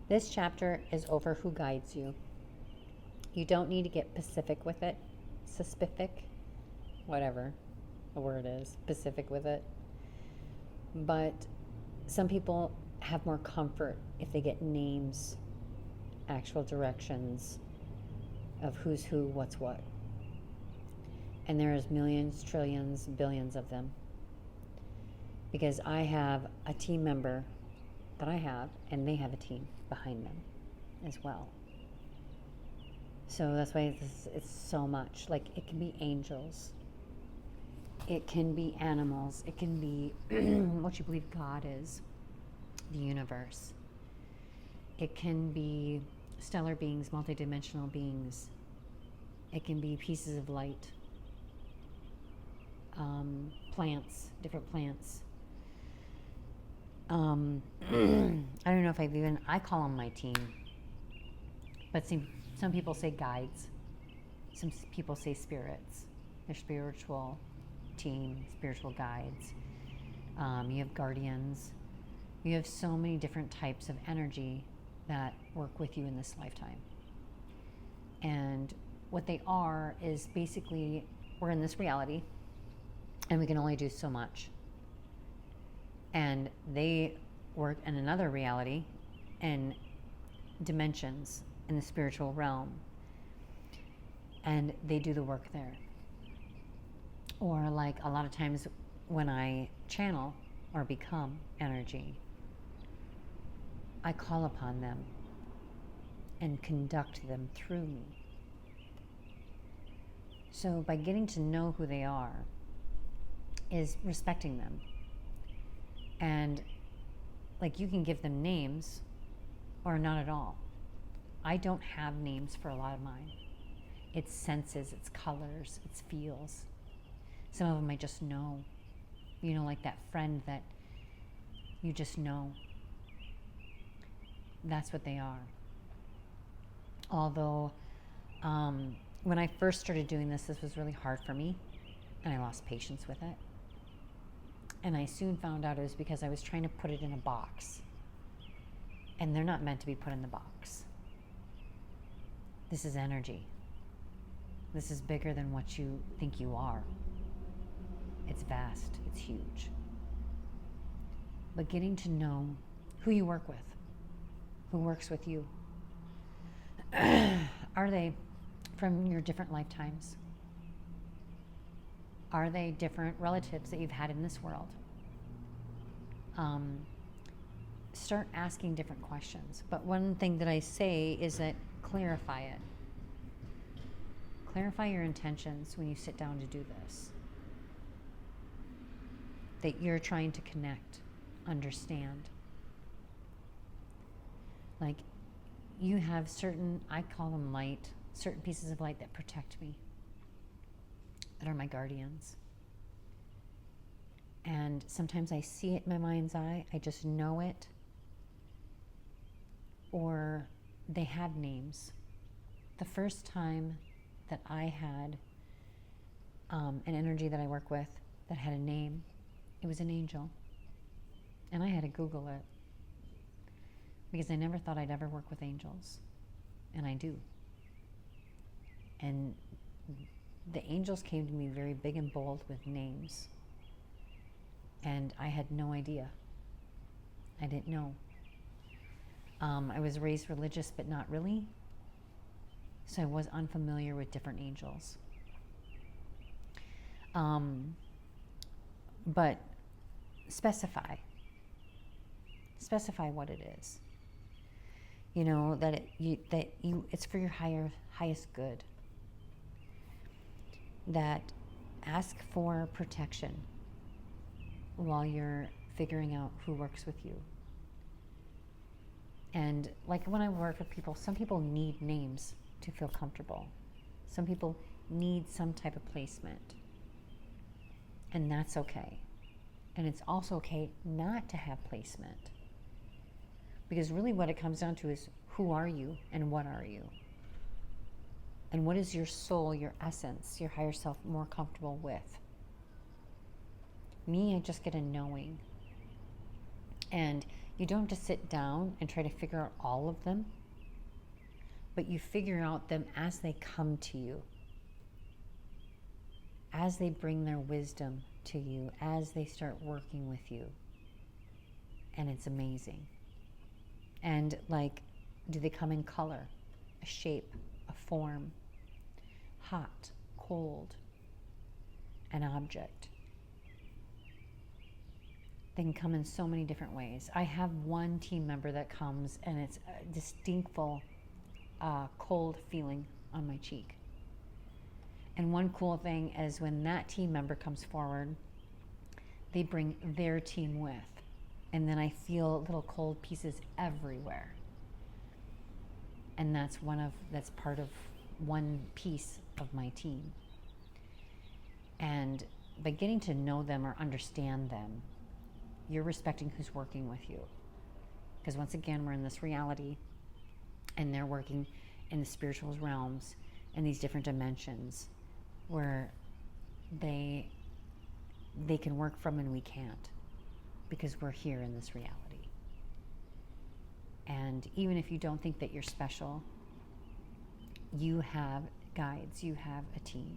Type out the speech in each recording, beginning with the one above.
This chapter is over who guides you. You don't need to get specific with it. Specific, whatever the word is, specific with it. But some people have more comfort if they get names, actual directions of who's who, what's what. And there's millions, trillions, billions of them. Because I have a team member that I have, and they have a team behind them as well. So that's why it's so much. Like, it can be angels, it can be animals, it can be what you believe God is, the universe. It can be stellar beings, multidimensional beings. It can be pieces of light, plants, different plants. I don't know if I call them my team, but some people say guides, some people say spirits. They're spiritual team, spiritual guides. You have guardians. You have so many different types of energy that work with you in this lifetime. And what they are is basically, we're in this reality and we can only do so much. And they work in another reality and dimensions in the spiritual realm. And they do the work there. Or like a lot of times when I channel or become energy, I call upon them and conduct them through me. So by getting to know who they are is respecting them. And like, you can give them names or not at all. I don't have names for a lot of mine. It's senses, it's colors, it's feels. Some of them I just know. You know, like that friend that you just know. That's what they are. Although, when I first started doing this was really hard for me, and I lost patience with it. And I soon found out it was because I was trying to put it in a box. And they're not meant to be put in the box. This is energy. This is bigger than what you think you are. It's vast, it's huge. But getting to know who you work with, who works with you. Are they from your different lifetimes? Are they different relatives that you've had in this world? Start asking different questions. But one thing that I say is that clarify it. Clarify your intentions when you sit down to do this. That you're trying to connect, understand. Like, you have certain, I call them light, certain pieces of light that protect me, that are my guardians. And sometimes I see it in my mind's eye, I just know it. Or they have names. The first time that I had an energy that I work with that had a name, it was an angel. And I had to Google it, because I never thought I'd ever work with angels. And I do. And the angels came to me very big and bold with names. And I had no idea. I didn't know. I was raised religious, but not really. So I was unfamiliar with different angels. But specify what it is. You know, it's for your highest good. That ask for protection while you're figuring out who works with you. And like when I work with people, some people need names to feel comfortable. Some people need some type of placement. And that's okay. And it's also okay not to have placement. Because really what it comes down to is, who are you and what are you? And what is your soul, your essence, your higher self more comfortable with? Me, I just get a knowing. And You don't just sit down and try to figure out all of them, but you figure out them as they come to you, as they bring their wisdom to you, as they start working with you. And it's amazing. And like, do they come in color, a shape, a form, hot, cold, an object? They can come in so many different ways. I have one team member that comes and it's a distinctful cold feeling on my cheek. And one cool thing is when that team member comes forward, they bring their team with. And then I feel little cold pieces everywhere. And that's part of one piece of my team. And by getting to know them or understand them, you're respecting who's working with you. Because once again, we're in this reality and they're working in the spiritual realms and these different dimensions where they can work from and we can't, because we're here in this reality. And even if you don't think that you're special, you have guides, you have a team.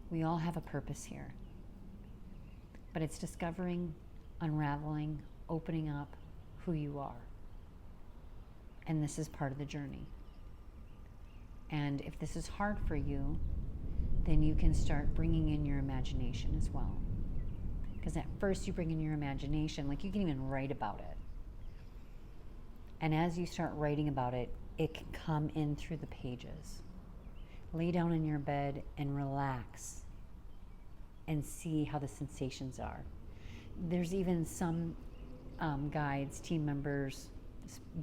We all have a purpose here. But it's discovering, unraveling, opening up who you are. And this is part of the journey. And if this is hard for you, then you can start bringing in your imagination as well. Because at first you bring in your imagination, like you can even write about it. And as you start writing about it, it can come in through the pages. Lay down in your bed and relax and see how the sensations are. There's even some guides, team members,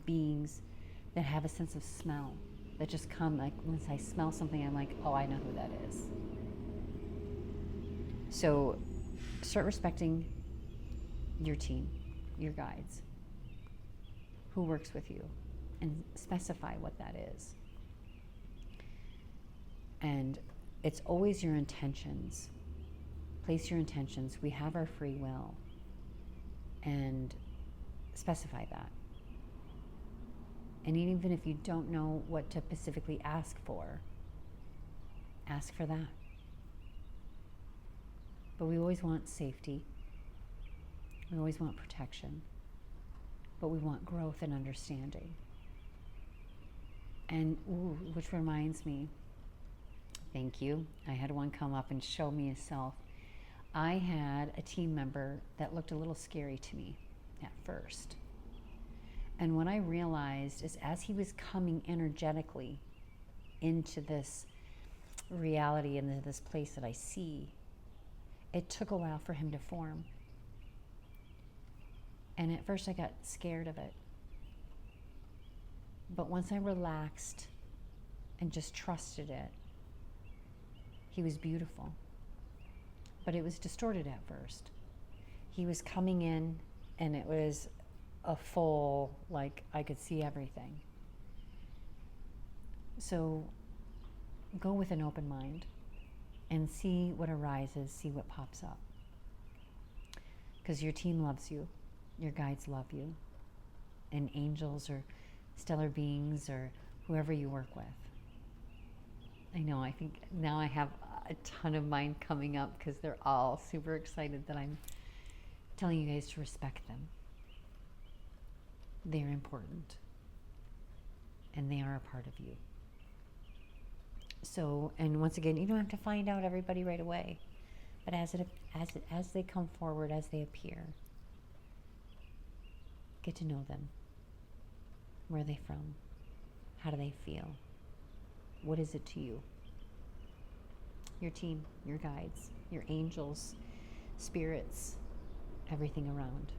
beings that have a sense of smell that just come, like once I smell something, I'm like, oh, I know who that is. So start respecting your team, your guides, who works with you, and specify what that is. And it's always your intentions. Place your intentions. We have our free will. And specify that. And even if you don't know what to specifically ask for that. But we always want safety. We always want protection. But we want growth and understanding. And, which reminds me, thank you. I had one come up and show me himself. I had a team member that looked a little scary to me at first. And what I realized is as he was coming energetically into this reality, into this place that I see, it took a while for him to form. And at first I got scared of it. But once I relaxed and just trusted it, he was beautiful. But it was distorted at first. He was coming in and it was a full, like I could see everything. So go with an open mind and see what arises, see what pops up. Because your team loves you, your guides love you, and angels or stellar beings or whoever you work with. I know, I think now I have a ton of mine coming up because they're all super excited that I'm telling you guys to respect them. They're important and they are a part of you. So, and once again, you don't have to find out everybody right away, but as they come forward, as they appear, get to know them. Where are they from? How do they feel? What is it to you? Your team, your guides, your angels, spirits, everything around.